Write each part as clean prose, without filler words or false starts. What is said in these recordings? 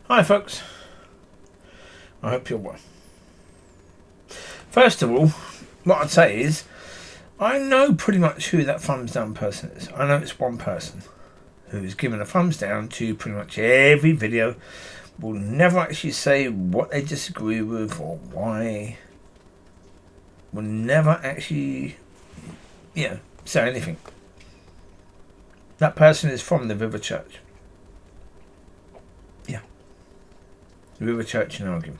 Hi folks, I hope you're well. First of all, what I'd say is, I know pretty much who that thumbs down person is. I know it's one person who's given a thumbs down to pretty much every video, will never actually say what they disagree with or why, will never actually, say anything. That person is from the River Church. The River Church in Arguing.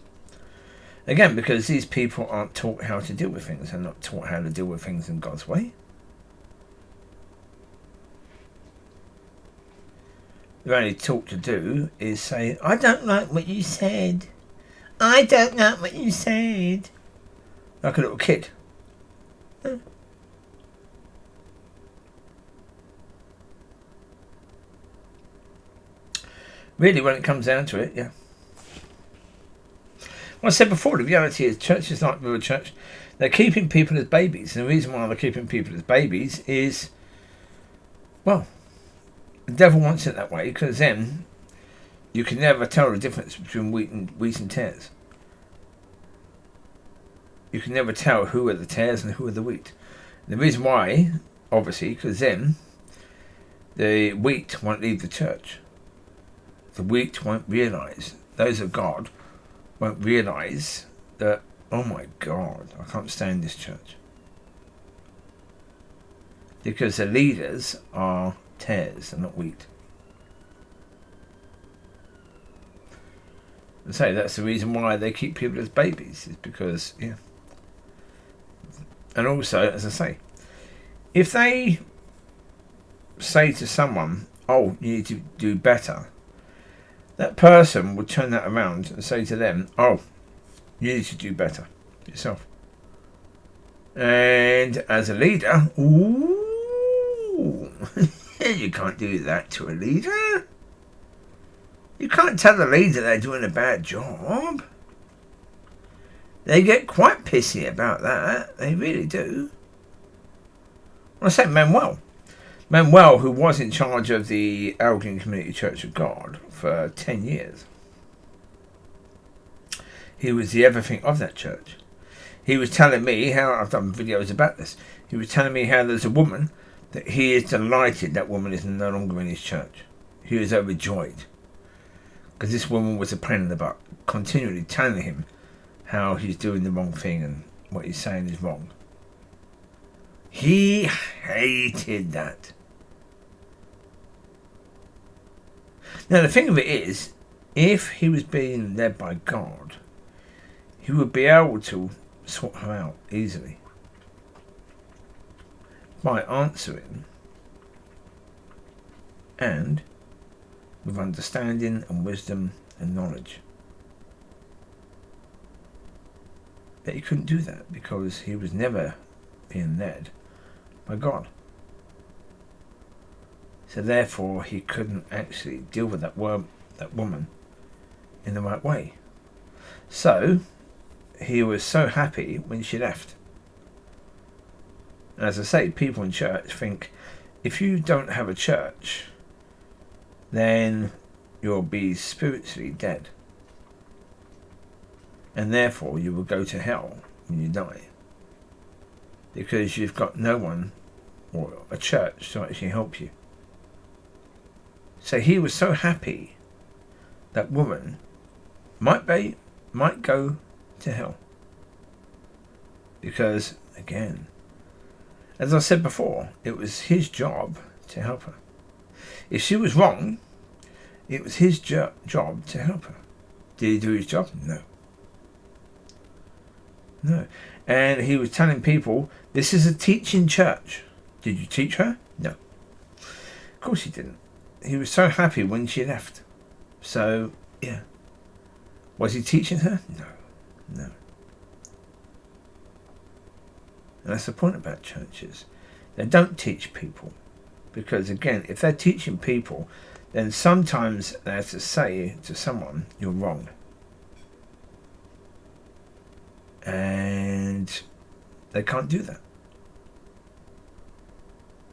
Again, because these people aren't taught how to deal with things. They're not taught how to deal with things in God's way. They're only taught to do is say, I don't like what you said. I don't like what you said. Like a little kid. Really, when it comes down to it, yeah. Well, I said before, the reality is churches like River Church, they're keeping people as babies. And the reason why they're keeping people as babies is, well, the devil wants it that way, because then you can never tell the difference between wheat and tares. You can never tell who are the tares and who are the wheat. And the reason why, obviously, because then the wheat won't leave the church. The wheat won't realise, those of God won't realise that, oh my God, I can't stand this church. Because the leaders are tares and not wheat. I say that's the reason why they keep people as babies, is because, And also, as I say, if they say to someone, oh, you need to do better, that person would turn that around and say to them, oh, you need to do better yourself. And as a leader, ooh, you can't do that to a leader. You can't tell the leader they're doing a bad job. They get quite pissy about that. They really do. Well, I say Manuel, who was in charge of the Elgin Community Church of God for 10 years. He was the everything of that church. He was telling me how, I've done videos about this, he was telling me how there's a woman that he is delighted that woman is no longer in his church. He was overjoyed. Because this woman was a pain in the butt, continually telling him how he's doing the wrong thing and what he's saying is wrong. He hated that. Now the thing of it is, if he was being led by God, he would be able to sort her out easily by answering and with understanding and wisdom and knowledge. But he couldn't do that because he was never being led by God. So therefore he couldn't actually deal with that woman in the right way. So he was so happy when she left. And as I say, people in church think if you don't have a church, then you'll be spiritually dead. And therefore you will go to hell when you die. Because you've got no one or a church to actually help you. So he was so happy that woman might go to hell. Because, again, as I said before, it was his job to help her. If she was wrong, it was his job to help her. Did he do his job? No. And he was telling people, this is a teaching church. Did you teach her? No. Of course he didn't. He was so happy when she left. So, yeah. Was he teaching her? No. And that's the point about churches. They don't teach people. Because, again, if they're teaching people, then sometimes they have to say to someone, you're wrong. And they can't do that.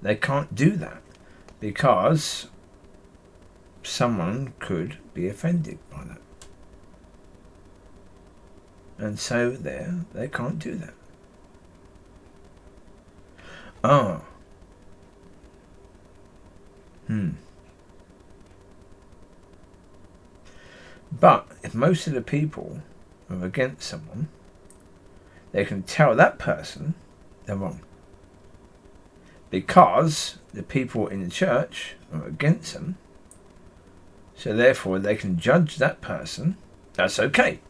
They can't do that because someone could be offended by that. And so there, they can't do that. Ah. But if most of the people are against someone, they can tell that person they're wrong. Because the people in the church are against them, so therefore they can judge that person. That's okay.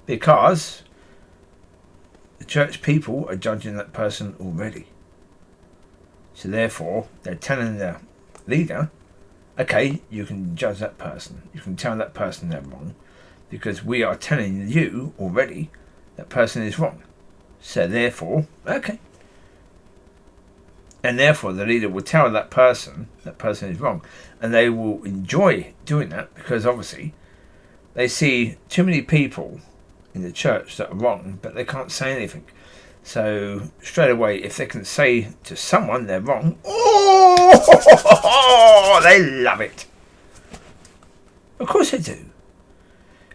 Because the church people are judging that person already. So therefore, they're telling their leader, okay, you can judge that person. You can tell that person they're wrong. Because we are telling you already that person is wrong. So therefore, okay. And therefore, the leader will tell that person is wrong. And they will enjoy doing that because obviously they see too many people in the church that are wrong, but they can't say anything. So straight away, if they can say to someone they're wrong, oh, they love it. Of course they do.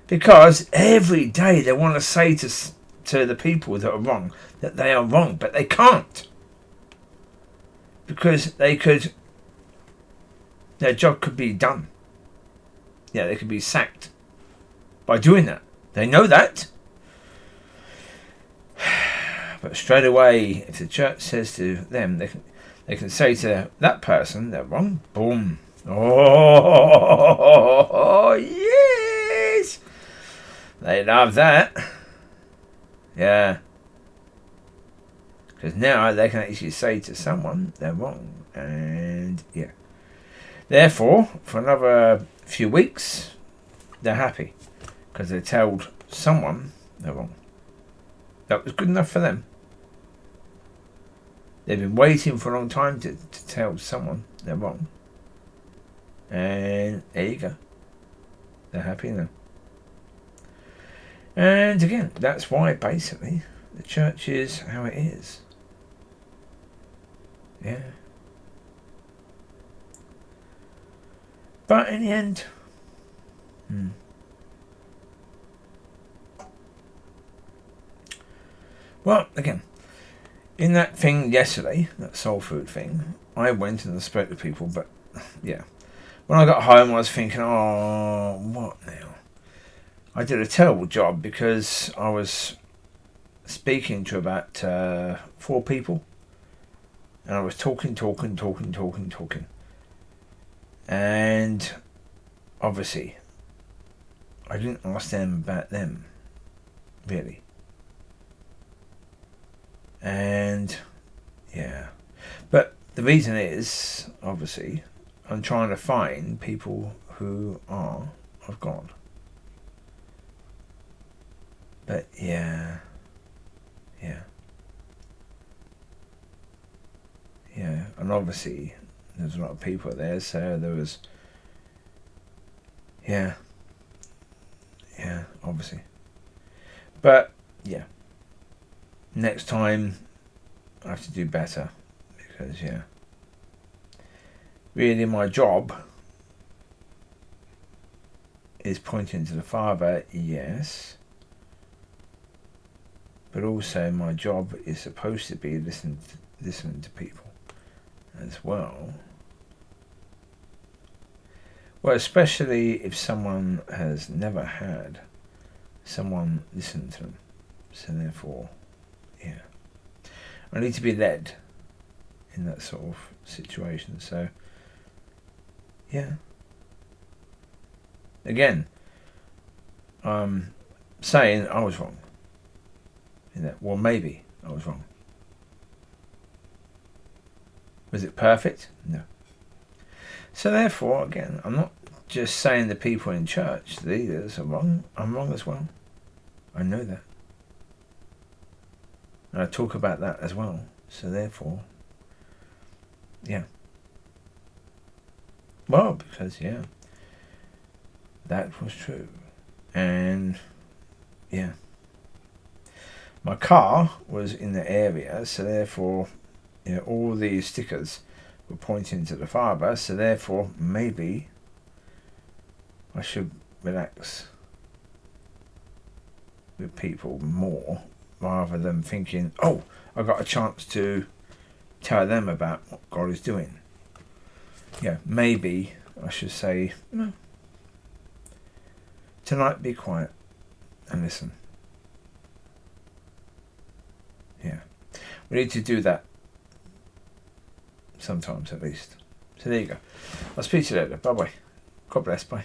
Because every day they want to say to the people that are wrong that they are wrong, but they can't. Because their job could be done. Yeah, they could be sacked by doing that. They know that. But straight away, if the church says to them, they can say to that person they're wrong. Boom. Oh, yes. They love that. Yeah. Because now they can actually say to someone they're wrong. And yeah. Therefore, for another few weeks, they're happy. Because they told someone they're wrong. That was good enough for them. They've been waiting for a long time to tell someone they're wrong. And there you go. They're happy now. And again, that's why basically the church is how it is. Yeah. But in the end, well, again, in that thing yesterday, that soul food thing, I went and spoke to people, but yeah. When I got home, I was thinking, oh, what now? I did a terrible job because I was speaking to about 4 people. And I was talking. And obviously, I didn't ask them about them, really. And yeah, but the reason is, obviously, I'm trying to find people who are of God. But yeah, and obviously there's a lot of people there, so there was, yeah, obviously. But yeah, next time I have to do better because really my job is pointing to the Father, yes, but also my job is supposed to be listening to people as well. Well, especially if someone has never had someone listen to them. So therefore, I need to be led in that sort of situation. So, again, I'm saying I was wrong. Well, maybe I was wrong. Was it perfect? No. So therefore, again, I'm not just saying the people in church, the leaders, are wrong. I'm wrong as well. I know that. And I talk about that as well. So therefore, well, because, that was true. And, my car was in the area, so therefore, all these stickers were pointing to the Father, so therefore maybe I should relax with people more rather than thinking, oh, I got a chance to tell them about what God is doing. Yeah, maybe I should say, no, tonight be quiet and listen. Yeah, we need to do that sometimes at least. So there you go. I'll speak to you later. Bye bye. God bless. Bye.